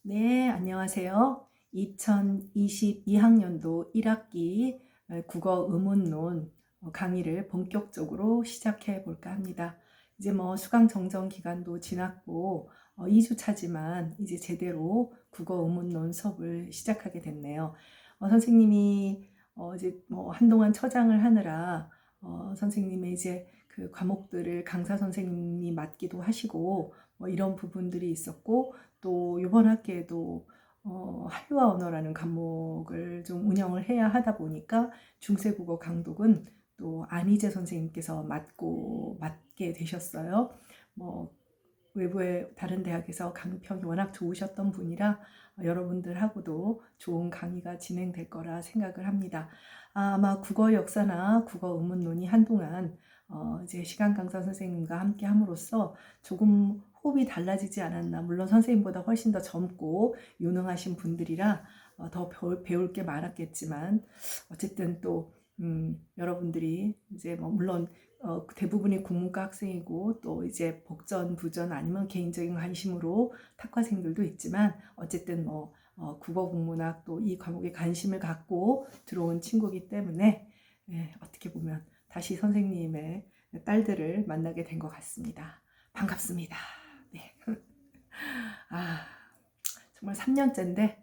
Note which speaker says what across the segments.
Speaker 1: 네, 안녕하세요. 2022학년도 1학기 국어 의문론 강의를 본격적으로 시작해 볼까 합니다. 이제 뭐 수강 정정 기간도 지났고 2주 차지만 이제 제대로 국어 의문론 수업을 시작하게 됐네요. 선생님이 이제 뭐 한동안 처장을 하느라 선생님의 이제 그 과목들을 강사 선생님이 맡기도 하시고 뭐 이런 부분들이 있었고, 또 이번 학기에도 한류와 언어라는 과목을 좀 운영을 해야 하다 보니까 중세국어 강독은 또 안희재 선생님께서 맡게 되셨어요. 뭐 외부의 다른 대학에서 강평이 워낙 좋으셨던 분이라 여러분들하고도 좋은 강의가 진행될 거라 생각을 합니다. 아마 국어 역사나 국어 의문론이 한동안 이제 시간 강사 선생님과 함께 함으로써 조금 호흡이 달라지지 않았나. 물론 선생님보다 훨씬 더 젊고 유능하신 분들이라 더 배울 게 많았겠지만, 어쨌든 또 여러분들이 이제 뭐 물론 대부분이 국문과 학생이고, 또 이제 복전, 부전 아니면 개인적인 관심으로 탁과생들도 있지만, 어쨌든 뭐 국어 국문학 또 이 과목에 관심을 갖고 들어온 친구이기 때문에 어떻게 보면 다시 선생님의 딸들을 만나게 된 것 같습니다. 반갑습니다. 네. 아, 정말 3년째인데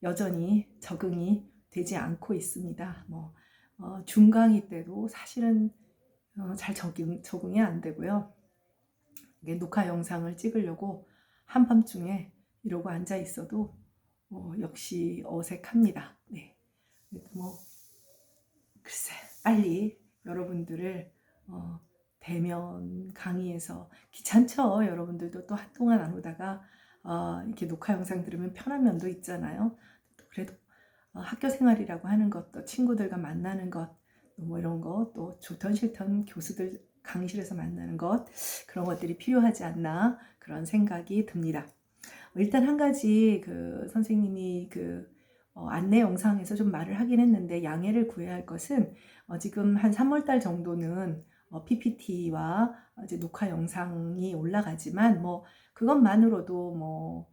Speaker 1: 여전히 적응이 되지 않고 있습니다. 뭐 중강의 때도 사실은 잘 적응이 안 되고요. 이게 녹화 영상을 찍으려고 한밤중에 이러고 앉아 있어도 역시 어색합니다. 네. 뭐 글쎄, 빨리 여러분들을 대면 강의에서, 귀찮죠? 여러분들도 또 한동안 안 오다가 이렇게 녹화 영상 들으면 편한 면도 있잖아요. 그래도 학교 생활이라고 하는 것도, 친구들과 만나는 것, 뭐 이런 거, 또 좋던 싫던 교수들 강의실에서 만나는 것, 그런 것들이 필요하지 않나, 그런 생각이 듭니다. 일단 한 가지 그 선생님이 그 안내 영상에서 좀 말을 하긴 했는데, 양해를 구해야 할 것은 지금 한 3월달 정도는 PPT와 이제 녹화 영상이 올라가지만, 뭐 그것만으로도 뭐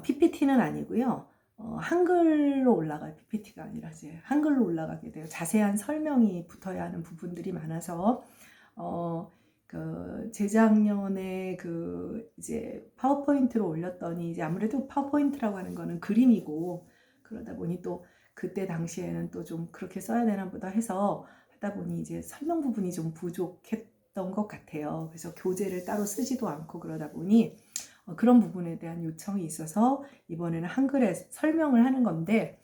Speaker 1: PPT는 아니고요. 한글로 올라가요. PPT가 아니라 이제 한글로 올라가게 돼요. 자세한 설명이 붙어야 하는 부분들이 많아서 그 재작년에 그 이제 파워포인트로 올렸더니, 이제 아무래도 파워포인트라고 하는 거는 그림이고, 그러다 보니 또 그때 당시에는 또 좀 그렇게 써야 되나 보다 해서 하다 보니 이제 설명 부분이 좀 부족했던 것 같아요. 그래서 교재를 따로 쓰지도 않고 그러다 보니 그런 부분에 대한 요청이 있어서 이번에는 한글에 설명을 하는 건데,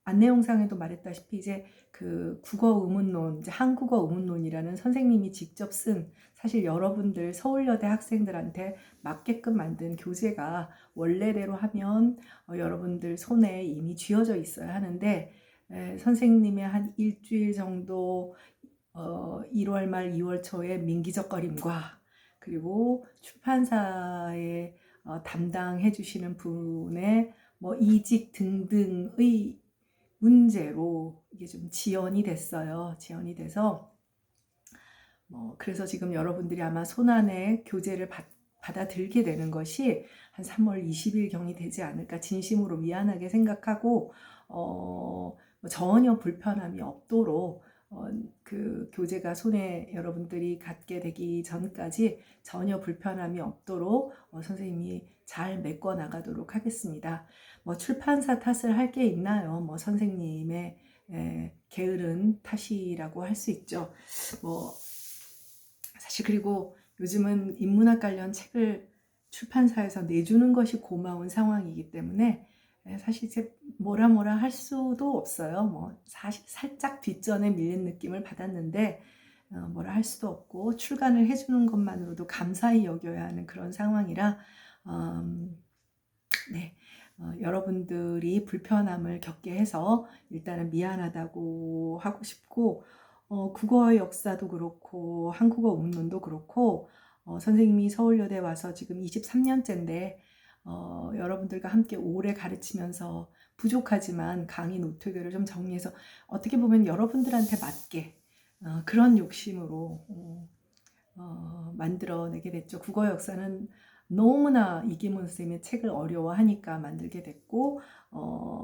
Speaker 1: 안내 영상에도 말했다시피 이제 그 국어 의문론, 이제 한국어 의문론이라는 선생님이 직접 쓴, 사실 여러분들 서울여대 학생들한테 맞게끔 만든 교재가 원래대로 하면 여러분들 손에 이미 쥐어져 있어야 하는데, 선생님의 한 일주일 정도 1월 말 2월 초에 민기적거림과, 그리고 출판사에 담당해 주시는 분의 뭐 이직 등등의 문제로 이게 좀 지연이 됐어요. 지연이 돼서 그래서 지금 여러분들이 아마 손안에 교재를 받아들게 되는 것이 한 3월 20일 경이 되지 않을까, 진심으로 미안하게 생각하고 전혀 불편함이 없도록 그 교재가 손에 여러분들이 갖게 되기 전까지 전혀 불편함이 없도록 선생님이 잘 메꿔 나가도록 하겠습니다. 뭐 출판사 탓을 할 게 있나요? 뭐 선생님의 게으른 탓이라고 할 수 있죠. 뭐 사실 그리고 요즘은 인문학 관련 책을 출판사에서 내주는 것이 고마운 상황이기 때문에 사실 이제 뭐라 할 수도 없어요. 뭐 사실 살짝 뒷전에 밀린 느낌을 받았는데 뭐라 할 수도 없고, 출간을 해주는 것만으로도 감사히 여겨야 하는 그런 상황이라 네, 여러분들이 불편함을 겪게 해서 일단은 미안하다고 하고 싶고, 국어의 역사도 그렇고 한국어 운론도 그렇고 선생님이 서울여대 와서 지금 23년째인데 여러분들과 함께 오래 가르치면서 부족하지만 강의 노트들을 좀 정리해서 어떻게 보면 여러분들한테 맞게 그런 욕심으로 만들어내게 됐죠. 국어 역사는 너무나 이기문 선생님의 책을 어려워하니까 만들게 됐고,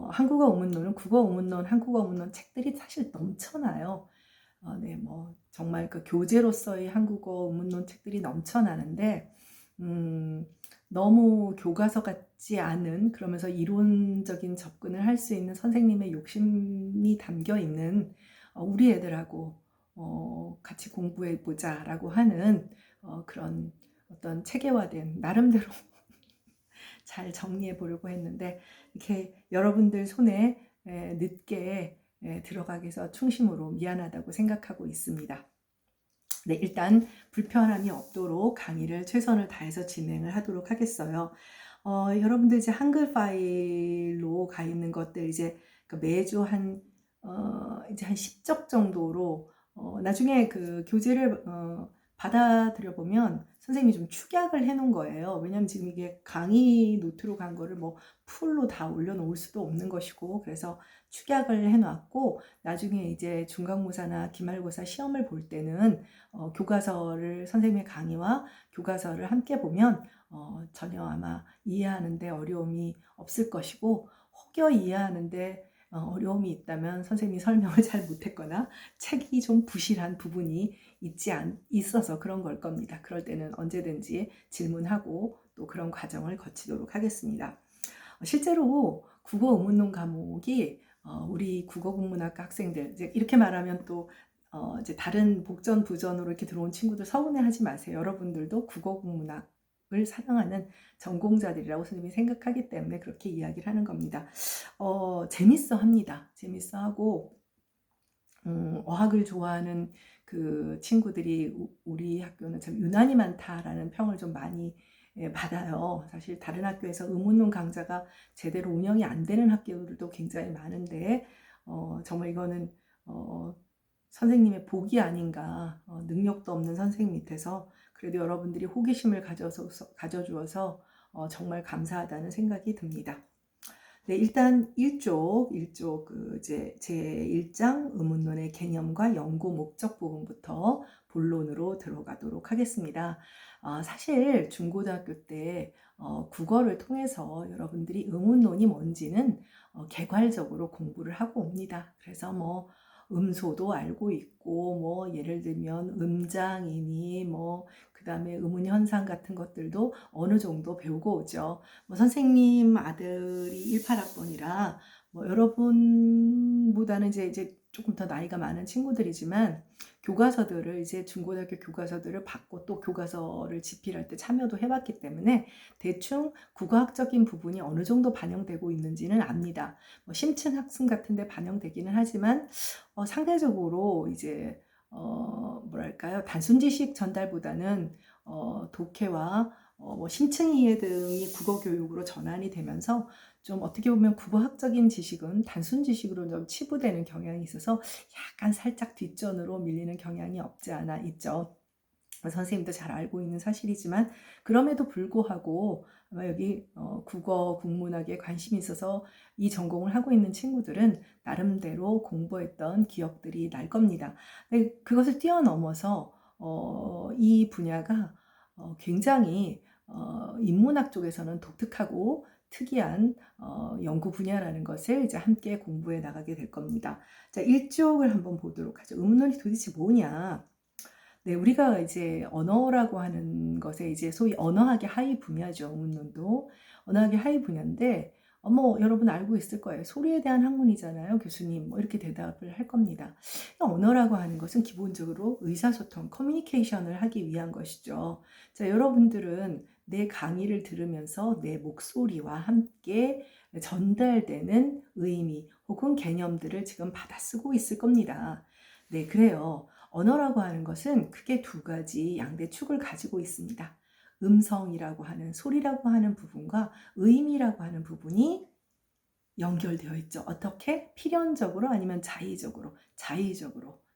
Speaker 1: 한국어 우문론은 국어 우문론, 한국어 우문론 책들이 사실 넘쳐나요. 네, 뭐 정말 그 교재로서의 한국어 우문론 책들이 넘쳐나는데, 너무 교과서 같지 않은, 그러면서 이론적인 접근을 할 수 있는 선생님의 욕심이 담겨 있는, 우리 애들하고 같이 공부해 보자라고 하는 그런 어떤 체계화된 나름대로 잘 정리해 보려고 했는데, 이렇게 여러분들 손에 늦게 들어가게 해서 충심으로 미안하다고 생각하고 있습니다. 네, 일단 불편함이 없도록 강의를 최선을 다해서 진행을 하도록 하겠어요. 여러분들 이제 한글 파일로 가 있는 것들 이제 그 매주 이제 한 10적 정도로, 나중에 그 교재를 받아들여 보면 선생님이 좀 축약을 해 놓은 거예요. 왜냐면 지금 이게 강의 노트로 간 거를 뭐 풀로 다 올려놓을 수도 없는 것이고, 그래서 축약을 해 놨고, 나중에 이제 중간고사나 기말고사 시험을 볼 때는 교과서를, 선생님의 강의와 교과서를 함께 보면 전혀 아마 이해하는데 어려움이 없을 것이고, 혹여 이해하는데 어려움이 있다면 선생님이 설명을 잘 못했거나 책이 좀 부실한 부분이 있어서 그런 걸 겁니다. 그럴 때는 언제든지 질문하고 또 그런 과정을 거치도록 하겠습니다. 실제로 국어 우문론 과목이 우리 국어국문학과 학생들, 이제 이렇게 말하면 또 이제 다른 복전 부전으로 이렇게 들어온 친구들 서운해하지 마세요. 여러분들도 국어국문학을 사랑하는 전공자들이라고 선생님이 생각하기 때문에 그렇게 이야기를 하는 겁니다. 재밌어 합니다. 재밌어 하고, 어학을 좋아하는 그 친구들이 우리 학교는 참 유난히 많다라는 평을 좀 많이 받아요. 사실 다른 학교에서 의문론 강좌가 제대로 운영이 안 되는 학교들도 굉장히 많은데, 정말 이거는 선생님의 복이 아닌가. 능력도 없는 선생님 밑에서 그래도 여러분들이 호기심을 가져주어서 정말 감사하다는 생각이 듭니다. 네, 일단 1쪽 그 이제 제1장 의문론의 개념과 연구 목적 부분부터 본론으로 들어가도록 하겠습니다. 사실 중고등학교 때 국어를 통해서 여러분들이 의문론이 뭔지는 개괄적으로 공부를 하고 옵니다. 그래서 뭐 음소도 알고 있고, 뭐 예를 들면 음장이니 뭐 그다음에 의문 현상 같은 것들도 어느 정도 배우고 오죠. 뭐 선생님 아들이 18학번이라 뭐 여러분보다는 이제 조금 더 나이가 많은 친구들이지만, 교과서들을 이제 중고등학교 교과서들을 받고 또 교과서를 집필할 때 참여도 해봤기 때문에 대충 국어학적인 부분이 어느 정도 반영되고 있는지는 압니다. 뭐 심층 학습 같은데 반영되기는 하지만 상대적으로 이제 뭐랄까요, 단순 지식 전달보다는 독해와 뭐 심층 이해 등이 국어 교육으로 전환이 되면서 좀 어떻게 보면 국어학적인 지식은 단순 지식으로 좀 치부되는 경향이 있어서 약간 살짝 뒷전으로 밀리는 경향이 없지 않아 있죠. 선생님도 잘 알고 있는 사실이지만, 그럼에도 불구하고 아마 여기 국어 국문학에 관심이 있어서 이 전공을 하고 있는 친구들은 나름대로 공부했던 기억들이 날 겁니다. 근데 그것을 뛰어넘어서 이 분야가 굉장히 인문학 쪽에서는 독특하고 특이한 연구 분야라는 것을 이제 함께 공부해 나가게 될 겁니다. 자, 1쪽을 한번 보도록 하죠. 의문론이 도대체 뭐냐? 네, 우리가 이제 언어라고 하는 것에 이제 소위 언어학의 하위 분야죠. 의문론도 언어학의 하위 분야인데, 뭐 여러분 알고 있을 거예요. 소리에 대한 학문이잖아요, 교수님. 뭐 이렇게 대답을 할 겁니다. 언어라고 하는 것은 기본적으로 의사소통, 커뮤니케이션을 하기 위한 것이죠. 자, 여러분들은 내 강의를 들으면서 내 목소리와 함께 전달되는 의미 혹은 개념들을 지금 받아쓰고 있을 겁니다. 네, 그래요. 언어라고 하는 것은 크게 두 가지 양대축을 가지고 있습니다. 음성이라고 하는, 소리라고 하는 부분과 의미라고 하는 부분이 연결되어 있죠. 어떻게? 필연적으로 아니면 자의적으로,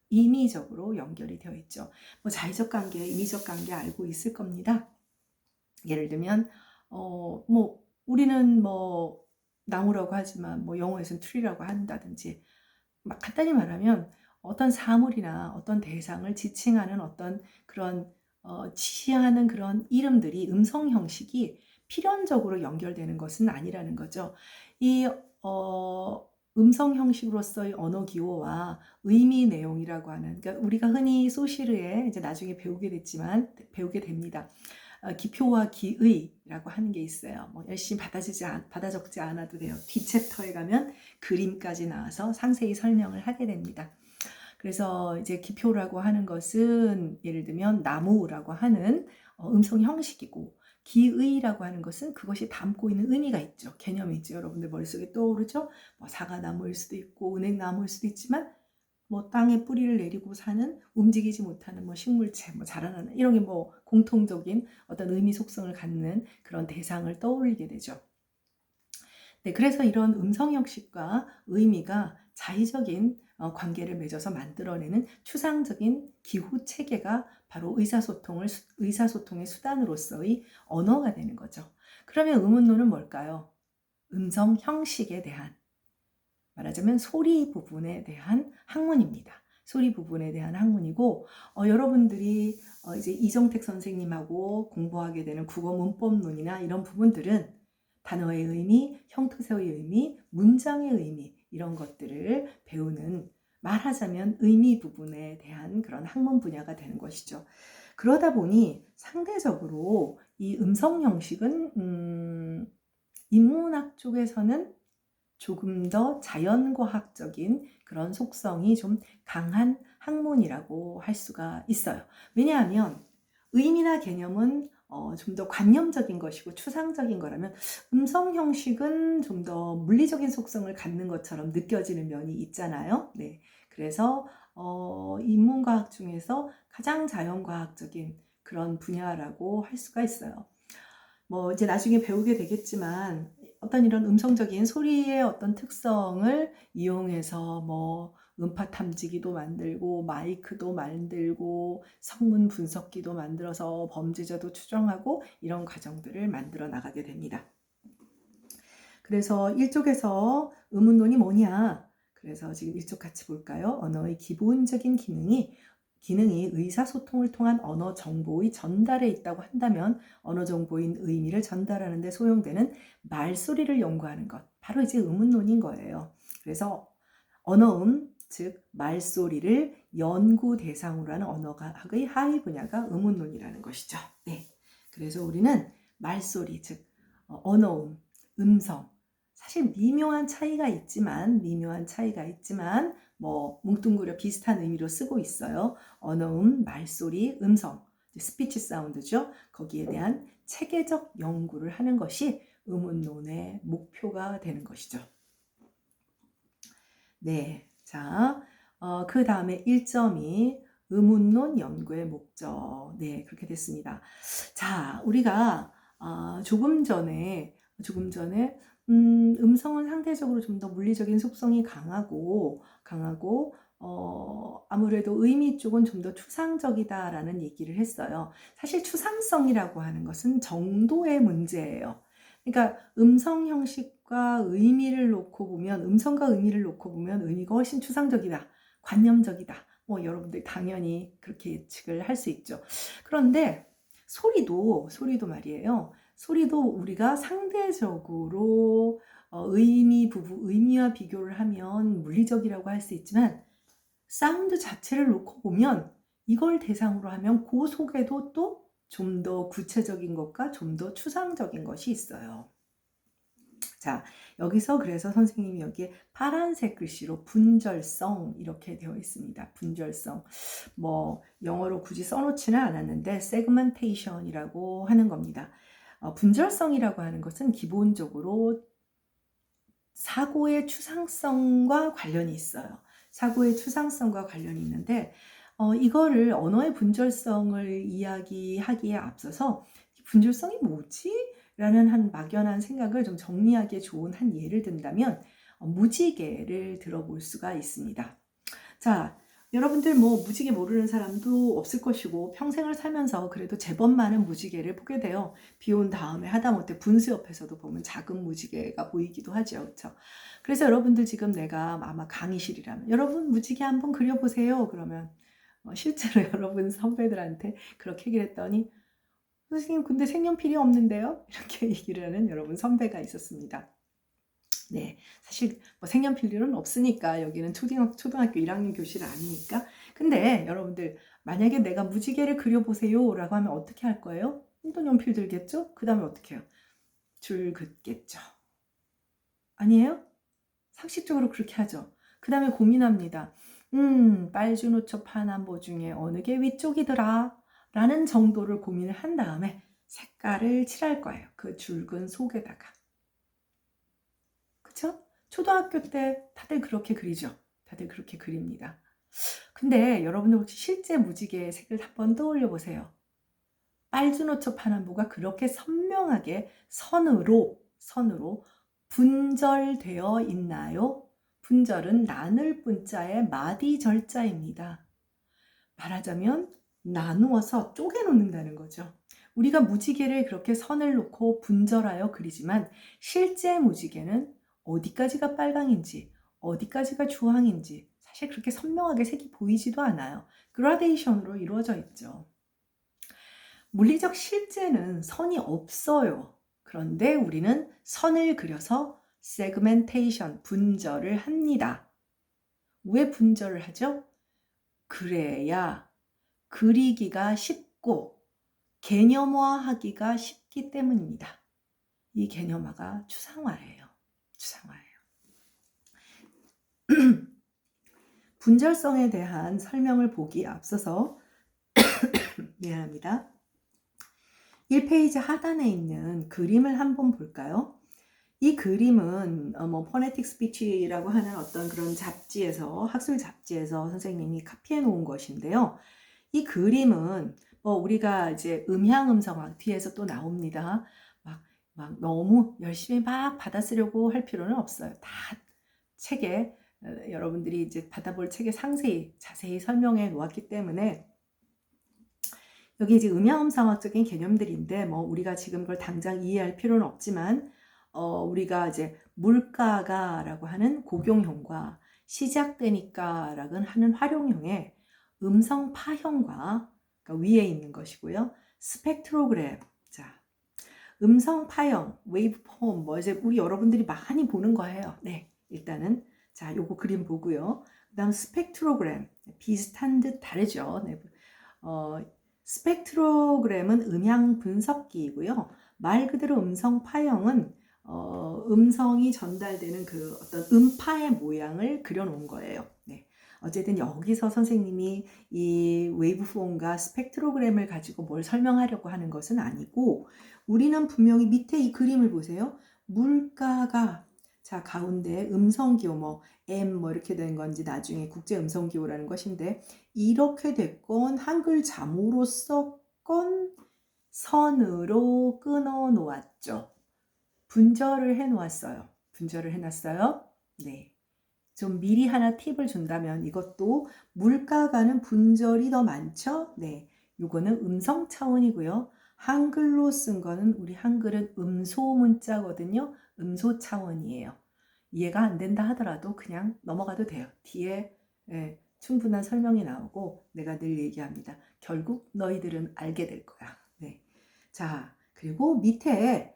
Speaker 1: 임의적으로 연결이 되어 있죠. 뭐 자의적 관계, 임의적 관계 알고 있을 겁니다. 예를 들면 뭐 우리는 뭐 나무라고 하지만 뭐 영어에서는 tree라고 한다든지, 막 간단히 말하면 어떤 사물이나 어떤 대상을 지칭하는 어떤 그런 지시하는 그런 이름들이 음성 형식이 필연적으로 연결되는 것은 아니라는 거죠. 이 음성 형식으로서의 언어 기호와 의미 내용이라고 하는, 그러니까 우리가 흔히 소시르에 이제 나중에 배우게 됩니다. 기표와 기의라고 하는 게 있어요. 뭐 열심히 받아 적지 않아도 돼요. 뒷챕터에 가면 그림까지 나와서 상세히 설명을 하게 됩니다. 그래서 이제 기표라고 하는 것은 예를 들면 나무라고 하는 음성 형식이고, 기의라고 하는 것은 그것이 담고 있는 의미가 있죠. 개념이 있죠. 여러분들 머릿속에 떠오르죠? 뭐 사과나무일 수도 있고 은행나무일 수도 있지만, 뭐 땅에 뿌리를 내리고 사는 움직이지 못하는 뭐 식물체, 뭐 자라나는 이런 게 뭐 공통적인 어떤 의미 속성을 갖는 그런 대상을 떠올리게 되죠. 네, 그래서 이런 음성 형식과 의미가 자의적인 관계를 맺어서 만들어내는 추상적인 기후 체계가 바로 의사소통의 수단으로서의 언어가 되는 거죠. 그러면 의문론은 뭘까요? 음성 형식에 대한, 말하자면 소리 부분에 대한 학문입니다. 소리 부분에 대한 학문이고, 여러분들이 이제 이정택 선생님하고 공부하게 되는 국어 문법론이나 이런 부분들은 단어의 의미, 형태소의 의미, 문장의 의미, 이런 것들을 배우는, 말하자면 의미 부분에 대한 그런 학문 분야가 되는 것이죠. 그러다 보니 상대적으로 이 음성 형식은 인문학 쪽에서는 조금 더 자연과학적인 그런 속성이 좀 강한 학문이라고 할 수가 있어요. 왜냐하면 의미나 개념은 좀 더 관념적인 것이고 추상적인 거라면, 음성 형식은 좀 더 물리적인 속성을 갖는 것처럼 느껴지는 면이 있잖아요. 네, 그래서 인문과학 중에서 가장 자연과학적인 그런 분야라고 할 수가 있어요. 뭐 이제 나중에 배우게 되겠지만, 어떤 이런 음성적인 소리의 어떤 특성을 이용해서 뭐 음파 탐지기도 만들고 마이크도 만들고 성문 분석기도 만들어서 범죄자도 추정하고 이런 과정들을 만들어 나가게 됩니다. 그래서 일쪽에서 의문론이 뭐냐? 그래서 지금 일쪽 같이 볼까요? 언어의 기본적인 기능이 의사소통을 통한 언어 정보의 전달에 있다고 한다면, 언어 정보인 의미를 전달하는 데 소용되는 말소리를 연구하는 것, 바로 이제 의문론인 거예요. 그래서 언어음, 즉 말소리를 연구 대상으로 하는 언어학의 하위 분야가 의문론이라는 것이죠. 네, 그래서 우리는 말소리, 즉 언어음, 음성, 사실 미묘한 차이가 있지만 뭐 뭉뚱그려 비슷한 의미로 쓰고 있어요. 언어음, 말소리, 음성, 스피치 사운드죠. 거기에 대한 체계적 연구를 하는 것이 의문론의 목표가 되는 것이죠. 네, 자, 그 다음에 1.2 의문론 연구의 목적. 네, 그렇게 됐습니다. 자, 우리가 조금 전에 음성은 상대적으로 좀 더 물리적인 속성이 강하고 아무래도 의미 쪽은 좀 더 추상적이다라는 얘기를 했어요. 사실 추상성이라고 하는 것은 정도의 문제예요. 그러니까 음성과 의미를 놓고 보면 의미가 훨씬 추상적이다, 관념적이다. 뭐 여러분들 당연히 그렇게 예측을 할 수 있죠. 그런데 소리도 말이에요. 소리도 우리가 상대적으로 의미와 비교를 하면 물리적이라고 할 수 있지만, 사운드 자체를 놓고 보면, 이걸 대상으로 하면 그 속에도 또 좀 더 구체적인 것과 좀 더 추상적인 것이 있어요. 자, 여기서 그래서 선생님이 여기에 파란색 글씨로 분절성 이렇게 되어 있습니다. 분절성. 뭐 영어로 굳이 써놓지는 않았는데 segmentation이라고 하는 겁니다. 분절성이라고 하는 것은 기본적으로 사고의 추상성과 관련이 있어요. 사고의 추상성과 관련이 있는데, 이거를 언어의 분절성을 이야기하기에 앞서서 분절성이 뭐지? 라는 한 막연한 생각을 좀 정리하기에 좋은 한 예를 든다면, 무지개를 들어볼 수가 있습니다. 자, 여러분들 뭐 무지개 모르는 사람도 없을 것이고, 평생을 살면서 그래도 제법 많은 무지개를 보게 돼요. 비 온 다음에 하다못해 분수 옆에서도 보면 작은 무지개가 보이기도 하죠. 그렇죠? 그래서 여러분들 지금 내가 아마 강의실이라면, 여러분 무지개 한번 그려보세요. 그러면 실제로 여러분 선배들한테 그렇게 얘기를 했더니 선생님 근데 색연필이 없는데요? 이렇게 얘기를 하는 여러분 선배가 있었습니다. 네, 사실 뭐 색연필은 없으니까 여기는 초등학교 1학년 교실 아니니까. 근데 여러분들 만약에 내가 무지개를 그려보세요 라고 하면 어떻게 할 거예요? 또 연필 들겠죠? 그 다음에 어떻게 해요? 줄 긋겠죠. 아니에요? 상식적으로 그렇게 하죠. 그 다음에 고민합니다. 빨주노초 파남보 중에 어느 게 위쪽이더라 라는 정도를 고민을 한 다음에 색깔을 칠할 거예요. 그 줄근 속에다가. 그쵸? 초등학교 때 다들 그렇게 그리죠. 다들 그렇게 그립니다. 근데 여러분들 혹시 실제 무지개의 색을 한번 떠올려 보세요. 빨주노초 파남보가 그렇게 선명하게 선으로 분절되어 있나요? 분절은 나눌 분자의 마디 절자입니다. 말하자면 나누어서 쪼개 놓는다는 거죠. 우리가 무지개를 그렇게 선을 놓고 분절하여 그리지만 실제 무지개는 어디까지가 빨강인지 어디까지가 주황인지 사실 그렇게 선명하게 색이 보이지도 않아요. 그라데이션으로 이루어져 있죠. 물리적 실제는 선이 없어요. 그런데 우리는 선을 그려서 세그멘테이션, 분절을 합니다. 왜 분절을 하죠? 그래야 그리기가 쉽고 개념화하기가 쉽기 때문입니다. 이 개념화가 추상화예요. 추상화예요. 분절성에 대한 설명을 보기 앞서서 미안합니다. 1페이지 하단에 있는 그림을 한번 볼까요? 이 그림은 포네틱 스피치라고 하는 어떤 그런 잡지에서 학술 잡지에서 선생님이 카피해 놓은 것인데요. 이 그림은 우리가 이제 음향음성학 뒤에서 또 나옵니다. 막 너무 열심히 막 받아쓰려고 할 필요는 없어요. 다 책에 여러분들이 이제 받아볼 책에 상세히 자세히 설명해 놓았기 때문에 여기 이제 음향음성학적인 개념들인데 우리가 지금 그걸 당장 이해할 필요는 없지만 우리가 이제 물가가라고 하는 고경형과 시작되니까라고 하는 활용형의 음성 파형과 그러니까 위에 있는 것이고요. 스펙트로그램, 자, 음성 파형, 웨이브폼, 이제 우리 여러분들이 많이 보는 거예요. 네, 일단은 자, 요거 그림 보고요. 그다음 스펙트로그램 비슷한 듯 다르죠. 네, 스펙트로그램은 음향 분석기이고요. 말 그대로 음성 파형은 음성이 전달되는 그 어떤 음파의 모양을 그려놓은 거예요. 네. 어쨌든 여기서 선생님이 이 웨이브폼과 스펙트로그램을 가지고 뭘 설명하려고 하는 것은 아니고 우리는 분명히 밑에 이 그림을 보세요. 물가가 자 가운데 음성기호 M 이렇게 된 건지 나중에 국제 음성기호라는 것인데 이렇게 됐건 한글 자모로 썼건 선으로 끊어 놓았죠. 분절을 해 놓았어요. 분절을 해 놨어요. 네. 좀 미리 하나 팁을 준다면 이것도 물가가는 분절이 더 많죠? 네. 요거는 음성 차원이고요. 한글로 쓴 거는 우리 한글은 음소 문자거든요. 음소 차원이에요. 이해가 안 된다 하더라도 그냥 넘어가도 돼요. 뒤에 충분한 설명이 나오고 내가 늘 얘기합니다. 결국 너희들은 알게 될 거야. 네. 자, 그리고 밑에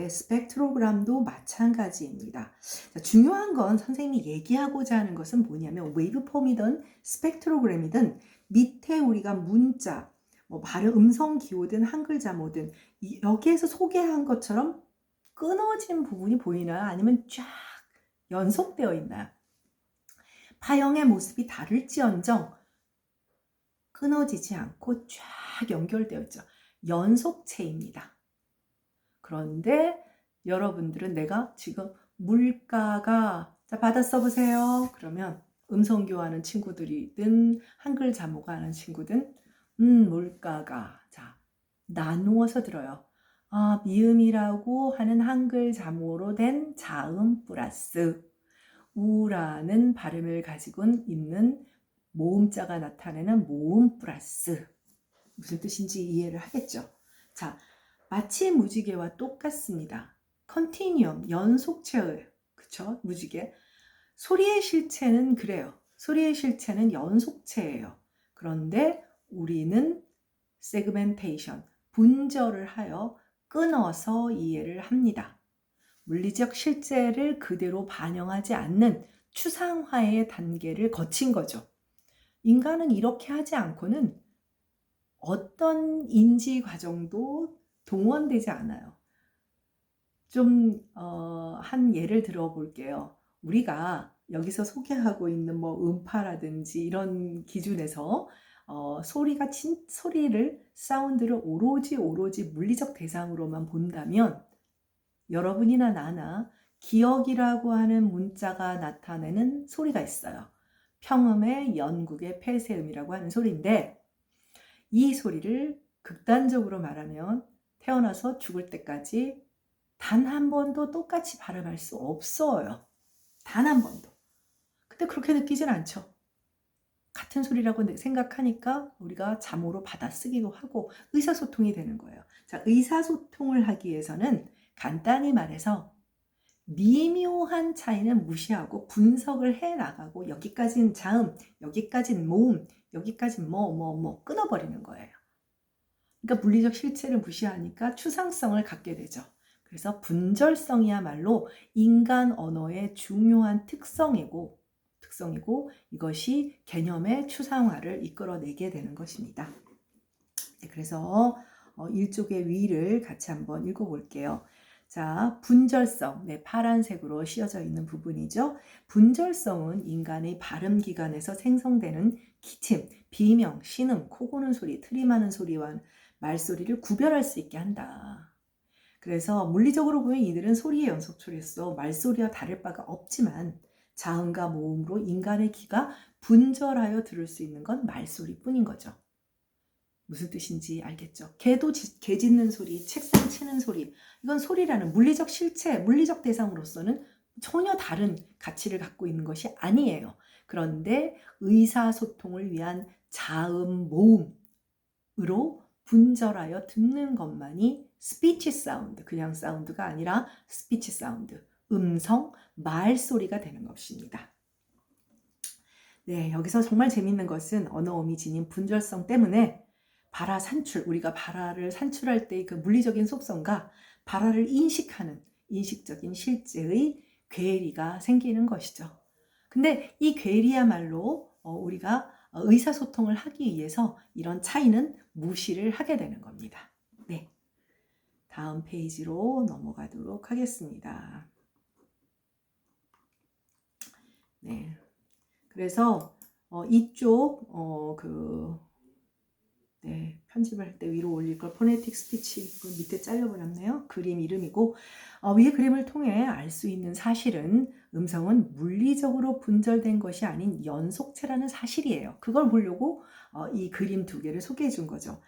Speaker 1: 스펙트로그램도 마찬가지입니다. 자, 중요한 건 선생님이 얘기하고자 하는 것은 뭐냐면 웨이브폼이든 스펙트로그램이든 밑에 우리가 문자, 발음 음성 기호든 한글 자모든 여기에서 소개한 것처럼 끊어진 부분이 보이나요? 아니면 쫙 연속되어 있나요? 파형의 모습이 다를지언정 끊어지지 않고 쫙 연결되어 있죠. 연속체입니다. 그런데 여러분들은 내가 지금 물가가 자 받아 써보세요. 그러면 음성 교환하는 친구들이든 한글 자모가 하는 친구든 물가가 자 나누어서 들어요. 미음이라고 하는 한글 자모로 된 자음 플러스 우라는 발음을 가지고 있는 모음자가 나타내는 모음 플러스 무슨 뜻인지 이해를 하겠죠. 자, 마치 무지개와 똑같습니다. 컨티뉴엄, 연속체의, 그쵸? 무지개. 소리의 실체는 그래요. 소리의 실체는 연속체예요. 그런데 우리는 세그멘테이션, 분절을 하여 끊어서 이해를 합니다. 물리적 실제를 그대로 반영하지 않는 추상화의 단계를 거친 거죠. 인간은 이렇게 하지 않고는 어떤 인지 과정도 동원되지 않아요. 한 예를 들어 볼게요. 우리가 여기서 소개하고 있는 음파라든지 이런 기준에서 사운드를 오로지 물리적 대상으로만 본다면 여러분이나 나나 기억이라고 하는 문자가 나타내는 소리가 있어요. 평음의 연국의 폐쇄음이라고 하는 소리인데, 이 소리를 극단적으로 말하면 태어나서 죽을 때까지 단 한 번도 똑같이 발음할 수 없어요. 단 한 번도. 근데 그렇게 느끼진 않죠. 같은 소리라고 생각하니까 우리가 잠으로 받아쓰기도 하고 의사소통이 되는 거예요. 자, 의사소통을 하기 위해서는 간단히 말해서 미묘한 차이는 무시하고 분석을 해 나가고 여기까지는 자음, 여기까지는 모음, 여기까지는 끊어버리는 거예요. 그러니까 물리적 실체를 무시하니까 추상성을 갖게 되죠. 그래서 분절성이야말로 인간 언어의 중요한 특성이고 이것이 개념의 추상화를 이끌어내게 되는 것입니다. 그래서 일족의 위를 같이 한번 읽어볼게요. 자, 분절성, 파란색으로 씌어져 있는 부분이죠. 분절성은 인간의 발음 기관에서 생성되는 기침, 비명, 신음, 코 고는 소리, 트림하는 소리와 말소리를 구별할 수 있게 한다. 그래서 물리적으로 보면 이들은 소리의 연속체로서 말소리와 다를 바가 없지만 자음과 모음으로 인간의 귀가 분절하여 들을 수 있는 건 말소리뿐인 거죠. 무슨 뜻인지 알겠죠? 개 짖는 소리, 책상 치는 소리, 이건 소리라는 물리적 실체, 물리적 대상으로서는 전혀 다른 가치를 갖고 있는 것이 아니에요. 그런데 의사소통을 위한 자음, 모음으로 분절하여 듣는 것만이 스피치 사운드, 그냥 사운드가 아니라 스피치 사운드, 음성, 말소리가 되는 것입니다. 네, 여기서 정말 재밌는 것은 언어음이 지닌 분절성 때문에 발화 산출, 우리가 발화를 산출할 때 그 물리적인 속성과 발화를 인식하는 인식적인 실제의 괴리가 생기는 것이죠. 근데 이 괴리야말로 우리가 의사소통을 하기 위해서 이런 차이는 무시를 하게 되는 겁니다. 네, 다음 페이지로 넘어가도록 하겠습니다. 네, 그래서 이쪽 편집을 할 때 위로 올릴 걸 포네틱 스피치 그 밑에 잘려버렸네요. 그림 이름이고 위의 그림을 통해 알 수 있는 사실은 음성은 물리적으로 분절된 것이 아닌 연속체라는 사실이에요. 그걸 보려고 이 그림 두 개를 소개해 준 거죠.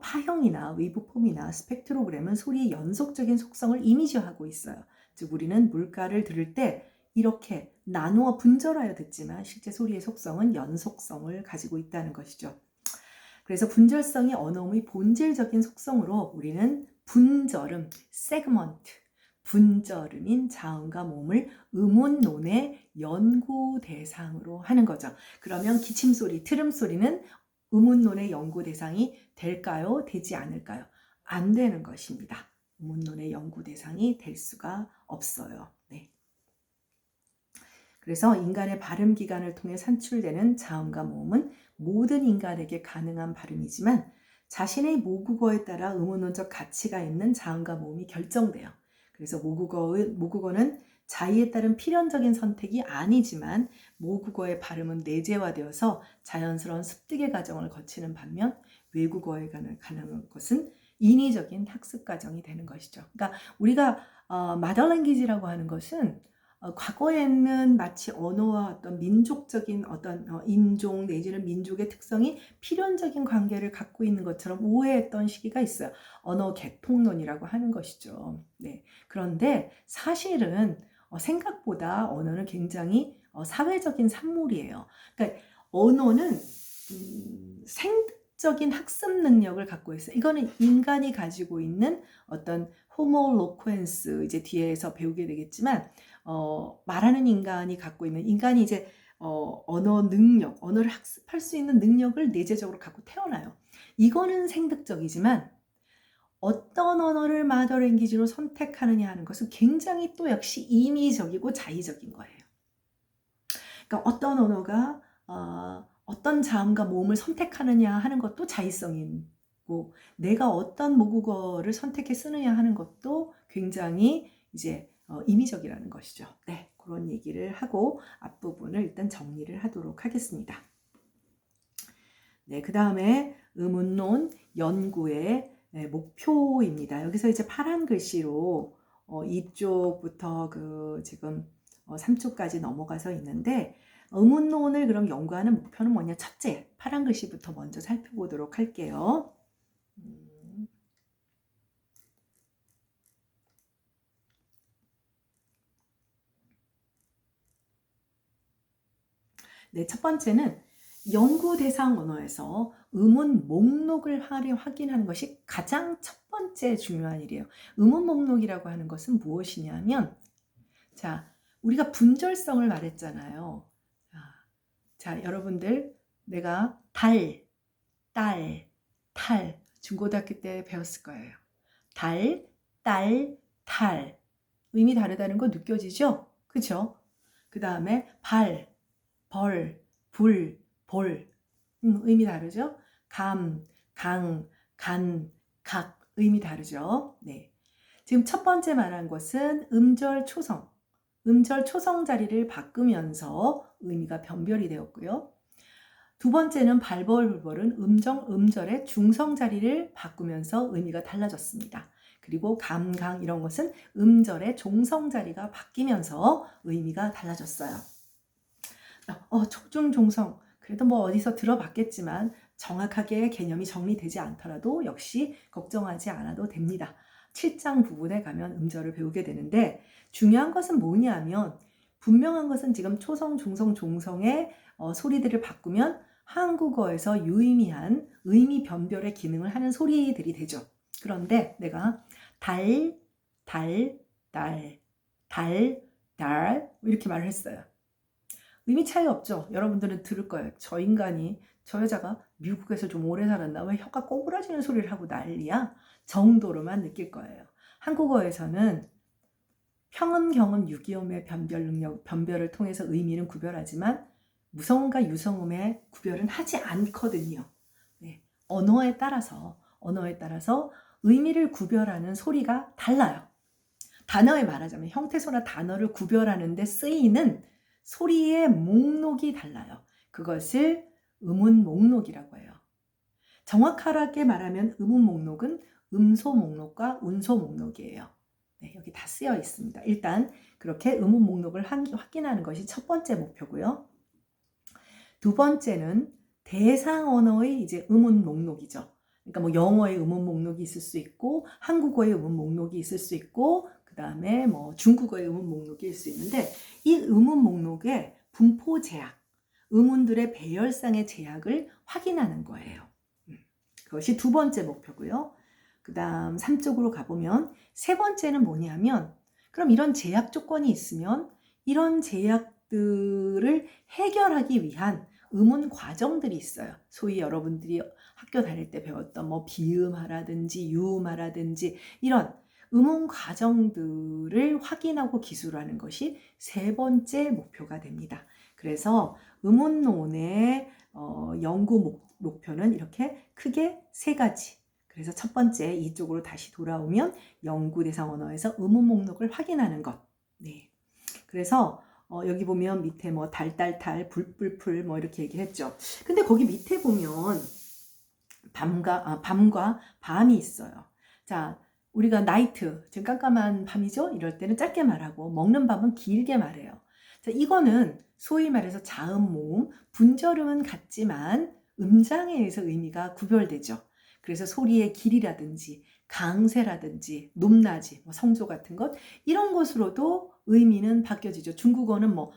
Speaker 1: 파형이나 웨이브폼이나 스펙트로그램은 소리의 연속적인 속성을 이미지하고 있어요. 즉 우리는 물가를 들을 때 이렇게 나누어 분절하여 듣지만 실제 소리의 속성은 연속성을 가지고 있다는 것이죠. 그래서 분절성이 언어음의 본질적인 속성으로 우리는 분절음, 세그먼트, 분절음인 자음과 모음을 음운론의 연구 대상으로 하는 거죠. 그러면 기침소리, 트름소리는 음운론의 연구 대상이 될까요? 되지 않을까요? 안 되는 것입니다. 음운론의 연구 대상이 될 수가 없어요. 네. 그래서 인간의 발음 기관을 통해 산출되는 자음과 모음은 모든 인간에게 가능한 발음이지만 자신의 모국어에 따라 음운론적 가치가 있는 자음과 모음이 결정돼요. 그래서 모국어는 자의에 따른 필연적인 선택이 아니지만 모국어의 발음은 내재화되어서 자연스러운 습득의 과정을 거치는 반면 외국어에 가능한 것은 인위적인 학습 과정이 되는 것이죠. 그러니까 우리가 마더랭귀지라고 하는 것은 과거에는 마치 언어와 어떤 민족적인 어떤 인종 내지는 민족의 특성이 필연적인 관계를 갖고 있는 것처럼 오해했던 시기가 있어요. 언어 개통론이라고 하는 것이죠. 네. 그런데 사실은 생각보다 언어는 굉장히 사회적인 산물이에요. 그러니까 언어는 생적인 학습 능력을 갖고 있어요. 이거는 인간이 가지고 있는 어떤 호모로쿠엔스 이제 뒤에서 배우게 되겠지만 말하는 인간이 갖고 있는 인간이 이제 언어 능력, 언어를 학습할 수 있는 능력을 내재적으로 갖고 태어나요. 이거는 생득적이지만 어떤 언어를 마더랭귀지로 선택하느냐 하는 것은 굉장히 또 역시 임의적이고 자의적인 거예요. 그러니까 어떤 언어가 어떤 자음과 모음을 선택하느냐 하는 것도 자의성이고, 내가 어떤 모국어를 선택해 쓰느냐 하는 것도 굉장히 이제 임의적이라는 것이죠. 네, 그런 얘기를 하고 앞부분을 일단 정리를 하도록 하겠습니다. 네, 그 다음에 의문론 연구의 목표입니다. 여기서 이제 파란 글씨로 이쪽부터 지금 3쪽까지 넘어가서 있는데, 의문론을 그럼 연구하는 목표는 뭐냐? 첫째, 파란 글씨부터 먼저 살펴보도록 할게요. 네, 첫 번째는 연구 대상 언어에서 의문 목록을 확인하는 것이 가장 첫 번째 중요한 일이에요. 의문 목록이라고 하는 것은 무엇이냐면, 자, 우리가 분절성을 말했잖아요. 자, 여러분들, 내가 달, 딸, 탈, 중고등학교 때 배웠을 거예요. 달, 딸, 탈. 의미 다르다는 거 느껴지죠? 그쵸? 그 다음에 발, 벌, 불, 볼. 의미 다르죠? 감, 강, 간, 각. 의미 다르죠? 네. 지금 첫 번째 말한 것은 음절 초성. 음절 초성 자리를 바꾸면서 의미가 변별이 되었고요. 두 번째는 발벌불벌은 음절의 중성 자리를 바꾸면서 의미가 달라졌습니다. 그리고 감강 이런 것은 음절의 종성 자리가 바뀌면서 의미가 달라졌어요. 초중 종성 그래도 뭐 어디서 들어봤겠지만 정확하게 개념이 정리되지 않더라도 역시 걱정하지 않아도 됩니다. 7장 부분에 가면 음절을 배우게 되는데, 중요한 것은 뭐냐면, 분명한 것은 지금 초성, 중성, 종성의 소리들을 바꾸면 한국어에서 유의미한 의미 변별의 기능을 하는 소리들이 되죠. 그런데 내가 달, 달, 달, 달, 달 이렇게 말을 했어요. 의미 차이 없죠? 여러분들은 들을 거예요. 저 인간이, 저 여자가 미국에서 좀 오래 살았나? 왜 혀가 꼬부라지는 소리를 하고 난리야? 정도로만 느낄 거예요. 한국어에서는 평음, 경음, 유기음의 변별을 통해서 의미는 구별하지만 무성음과 유성음의 구별은 하지 않거든요. 네. 언어에 따라서 의미를 구별하는 소리가 달라요. 단어에 말하자면 형태소나 단어를 구별하는 데 쓰이는 소리의 목록이 달라요. 그것을 음운 목록이라고 해요. 정확하게 말하면 음운 목록은 음소 목록과 운소 목록이에요. 네, 여기 다 쓰여 있습니다. 일단 그렇게 음운 목록을 확인하는 것이 첫 번째 목표고요. 두 번째는 대상 언어의 이제 음운 목록이죠. 그러니까 뭐 영어의 음운 목록이 있을 수 있고, 한국어의 음운 목록이 있을 수 있고, 그 다음에 뭐 중국어의 음운 목록이 있을 수 있는데, 이 음운 목록의 분포 제약, 음운들의 배열상의 제약을 확인하는 거예요. 그것이 두 번째 목표고요. 그 다음 3쪽으로 가보면 세 번째는 뭐냐면, 그럼 이런 제약 조건이 있으면 이런 제약들을 해결하기 위한 음운 과정들이 있어요. 소위 여러분들이 학교 다닐 때 배웠던 뭐 비음하라든지 유음하라든지 이런 음운 과정들을 확인하고 기술하는 것이 세 번째 목표가 됩니다. 그래서 음운론의 연구 목표는 이렇게 크게 세 가지. 그래서 첫 번째, 이쪽으로 다시 돌아오면 연구 대상 언어에서 음운 목록을 확인하는 것. 네. 그래서 여기 보면 밑에 뭐 달달달, 불불풀 뭐 이렇게 얘기했죠. 근데 거기 밑에 보면 밤과 밤이 있어요. 자, 우리가 나이트, 지금 깜깜한 밤이죠? 이럴 때는 짧게 말하고, 먹는 밤은 길게 말해요. 자, 이거는 소위 말해서 자음, 모음, 분절음은 같지만 음장에 의해서 의미가 구별되죠. 그래서 소리의 길이라든지 강세라든지 높낮이, 뭐 성조 같은 것, 이런 것으로도 의미는 바뀌어지죠. 중국어는 뭐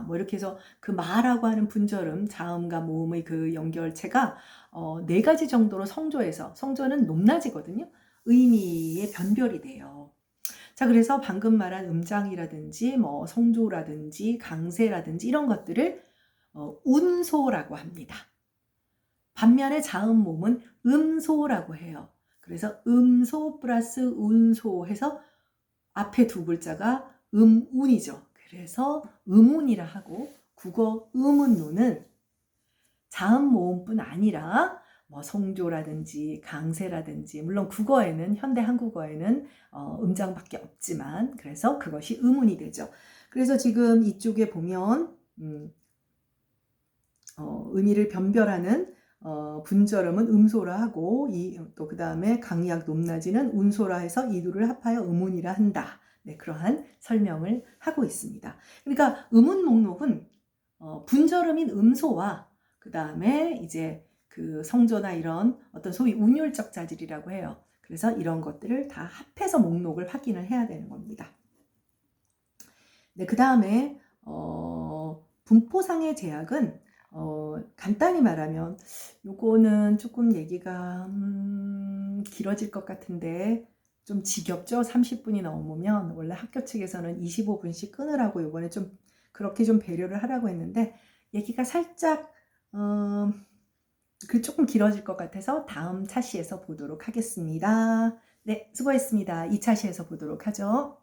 Speaker 1: 뭐 이렇게 해서 그 마라고 하는 분절음, 자음과 모음의 그 연결체가 네 가지 정도로 성조는 높낮이거든요. 의미의 변별이 돼요. 자, 그래서 방금 말한 음장이라든지 뭐 성조라든지 강세라든지 이런 것들을 운소라고 합니다. 반면에 자음모음은 음소라고 해요. 그래서 음소 플러스 운소 해서 앞에 두 글자가 음운이죠. 그래서 음운이라 하고, 국어 음운노는 자음모음뿐 아니라 뭐 성조라든지 강세라든지, 물론 국어에는, 현대 한국어에는 음장밖에 없지만, 그래서 그것이 음운이 되죠. 그래서 지금 이쪽에 보면 의미를 변별하는 분절음은 음소라 하고, 또 그 다음에 강약 높낮이는 운소라 해서 이 둘을 합하여 음운이라 한다. 네, 그러한 설명을 하고 있습니다. 그러니까 음운 목록은 분절음인 음소와 그 다음에 이제 그 성조나 이런 어떤 소위 운율적 자질이라고 해요. 그래서 이런 것들을 다 합해서 목록을 확인을 해야 되는 겁니다. 네, 그 다음에 분포상의 제약은 간단히 말하면 요거는 조금 얘기가 길어질 것 같은데 좀 지겹죠? 30분이 넘으면 원래 학교 측에서는 25분씩 끊으라고 요번에 좀 그렇게 좀 배려를 하라고 했는데 얘기가 살짝 조금 길어질 것 같아서 다음 차시에서 보도록 하겠습니다. 네, 수고했습니다. 2차시에서 보도록 하죠.